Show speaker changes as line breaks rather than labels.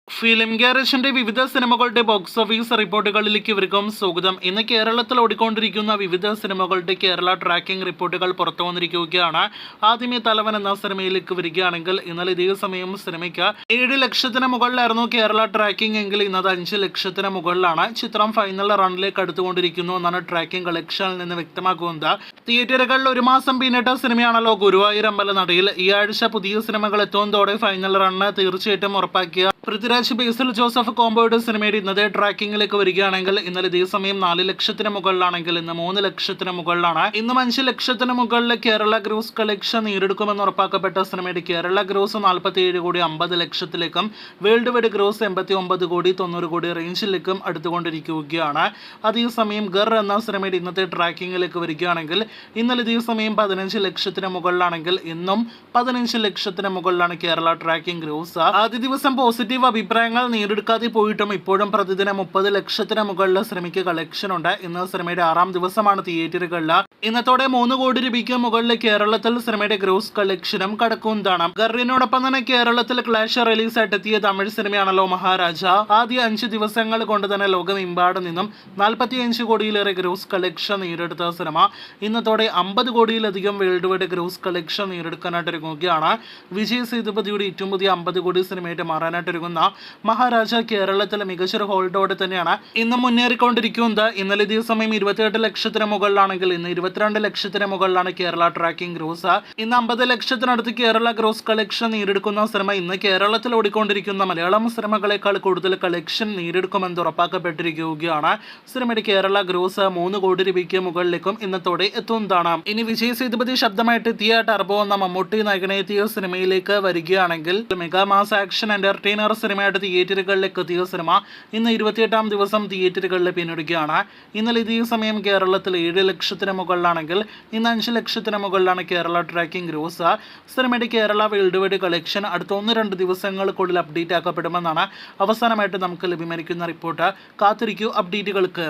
Film ഗാരേജിന്റെ വിവിധ സിനിമകളുടെ box office റിപ്പോർട്ടുകളിലേക്ക് ഇവർക്കും സ്വാഗതം. ഇന്ന് കേരളത്തിൽ ഓടിക്കൊണ്ടിരിക്കുന്ന വിവിധ സിനിമകളുടെ കേരള ട്രാക്കിംഗ് റിപ്പോർട്ടുകൾ പുറത്തു വന്നിരിക്കുകയാണ്. ആദ്യമേ തലവൻ എന്ന സിനിമയിലേക്ക് വരികയാണെങ്കിൽ ഇന്നലെ ഇതേ സമയം സിനിമയ്ക്ക് 7 ലക്ഷത്തിന് മുകളിലായിരുന്നു കേരള ട്രാക്കിംഗ് എങ്കിൽ ഇന്നത് 5 ലക്ഷത്തിന് മുകളിലാണ്. ചിത്രം ഫൈനൽ റണ്ണിലേക്ക് അടുത്തുകൊണ്ടിരിക്കുന്നു എന്നാണ് ട്രാക്കിംഗ് കളക്ഷനിൽ നിന്ന് വ്യക്തമാക്കുന്നത്. തിയേറ്ററുകളിൽ ഒരു മാസം പിന്നിട്ട സിനിമയാണല്ലോ ഗുരുവായൂർ അമ്പലനടയിൽ. ഈ ആഴ്ച പുതിയ സിനിമകൾ എത്തുന്നതോടെ ഫൈനൽ റണ്ണ് തീർച്ചയായിട്ടും ഉറപ്പാക്കിയ പൃഥ്വിരാജ് ബേസിൽ ജോസഫ് കോംബോയുടെ സിനിമയുടെ ഇന്നത്തെ ട്രാക്കിംഗിലേക്ക് വരികയാണെങ്കിൽ ഇന്നലെ ഇതേ സമയം 4 ലക്ഷത്തിന് മുകളിലാണെങ്കിൽ ഇന്ന് 3 ലക്ഷത്തിന് മുകളിലാണ്. ഇന്നും 5 ലക്ഷത്തിന് മുകളിൽ കേരള ഗ്രോസ് കളക്ഷൻ നേടിയെടുക്കുമെന്ന് ഉറപ്പാക്കപ്പെട്ട സിനിമയുടെ കേരള ഗ്രോസ് 47 കോടി 50 ലക്ഷത്തിലേക്കും വേൾഡ് വൈഡ് ഗ്രോസ് 89 കോടി 90 കോടി റേഞ്ചിലേക്കും അടുത്തുകൊണ്ടിരിക്കുകയാണ്. അതേസമയം ഗർ എന്ന സിനിമയുടെ ഇന്നത്തെ ട്രാക്കിംഗിലേക്ക് വരികയാണെങ്കിൽ ഇന്നലെ ഇതേ സമയം 15 ലക്ഷത്തിന് മുകളിലാണെങ്കിൽ ഇന്നും 15 ലക്ഷത്തിന് മുകളിലാണ് കേരള ട്രാക്കിംഗ് ഗ്രോസ്. ആദ്യ ദിവസം പോസിറ്റീവ് അഭിപ്രായങ്ങൾ നേടിയെടുക്കാതെ പോയിട്ടും ഇപ്പോഴും പ്രതിദിനം 30 ലക്ഷത്തിന് മുകളിൽ സിനിമയ്ക്ക് കളക്ഷൻ ഉണ്ട്. ഇന്ന് സിനിമയുടെ 6ാം ദിവസമാണ് തിയേറ്ററുകളിൽ. ഇന്നത്തോടെ 3 കോടി രൂപയ്ക്ക് മുകളിൽ കേരളത്തിൽ സിനിമയുടെ ഗ്രോസ് കളക്ഷനും കടക്കുന്നതാണ്. ഗറിനോടൊപ്പം തന്നെ കേരളത്തിൽ ക്ലാഷ് റിലീസായിട്ട് എത്തിയ തമിഴ് സിനിമയാണല്ലോ മഹാരാജ. ആദ്യ 5 ദിവസങ്ങൾ കൊണ്ട് തന്നെ ലോകമെമ്പാട് നിന്നും 45 കോടിയിലേറെ ഗ്രോസ് കളക്ഷൻ നേടിയെടുത്ത സിനിമ ഇന്നത്തോടെ 50 കോടിയിലധികം വേൾഡ് വൈഡ് ഗ്രോസ് കളക്ഷൻ നേടിയെടുക്കാനായിട്ട് ഒരുങ്ങുകയാണ്. വിജയ് സേതുപതിയുടെ ഏറ്റവും പുതിയ 50 കോടി സിനിമയായിട്ട് മാറാനായിട്ട് ഒരുങ്ങുന്ന മഹാരാജ കേരളത്തിലെ മികച്ചൊരു ഹോൾഡോടെ തന്നെയാണ് ഇന്ന് മുന്നേറിക്കൊണ്ടിരിക്കുന്നത്. ഇന്നലെ ഇതേ സമയം 28 ലക്ഷത്തിന് മുകളിലാണെങ്കിൽ ഇന്ന് 22 ലക്ഷത്തിന് മുകളിലാണ് കേരള ട്രാക്കിംഗ് ഗ്രോസ്. ഇന്ന് 50 ലക്ഷത്തിനടുത്ത് കേരള ഗ്രോസ് കളക്ഷൻ നേടിയെടുക്കുന്ന സിനിമ ഇന്ന് കേരളത്തിൽ ഓടിക്കൊണ്ടിരിക്കുന്ന മലയാളം സിനിമകളെക്കാൾ കൂടുതൽ കളക്ഷൻ നേടിയെടുക്കുമെന്ന് ഉറപ്പാക്കപ്പെട്ടിരിക്കുകയാണ്. സിനിമയുടെ കേരള ഗ്രോസ് 3 കോടി രൂപയ്ക്ക് മുകളിലേക്കും ഇന്നത്തോടെ എത്തുന്നതാണ്. ഇനി വിജയ് സേതുപതി ശബ്ദമായിട്ട് എത്തിയ ടർബോ എന്ന മമ്മൂട്ടി നായകനെത്തിയ സിനിമയിലേക്ക് വരികയാണെങ്കിൽ മെഗാ മാസ് ആക്ഷൻ എന്റർടൈനർ സിനിമയായിട്ട് തിയേറ്ററുകളിലേക്ക് എത്തിയ സിനിമ ഇന്ന് 28ാം ദിവസം തിയേറ്ററുകളിൽ പിന്നിടുകയാണ്. ഇന്നലെ ഇതേ സമയം കേരളത്തിൽ 7 ലക്ഷത്തിന് മുകളിലാണെങ്കിൽ ഇന്ന് 5 ലക്ഷത്തിന് മുകളിലാണ് കേരള ട്രാക്കിംഗ് ഗ്രോസ്. സിനിമയുടെ കേരള വേൾഡ് വൈഡ് കളക്ഷൻ അടുത്ത 1-2 ദിവസങ്ങൾക്കുള്ളിൽ അപ്ഡേറ്റ് ആക്കപ്പെടുമെന്നാണ് അവസാനമായിട്ട് നമുക്ക് ലഭ്യമായിരിക്കുന്ന റിപ്പോർട്ട്. കാത്തിരിക്കൂ അപ്ഡേറ്റുകൾക്ക്.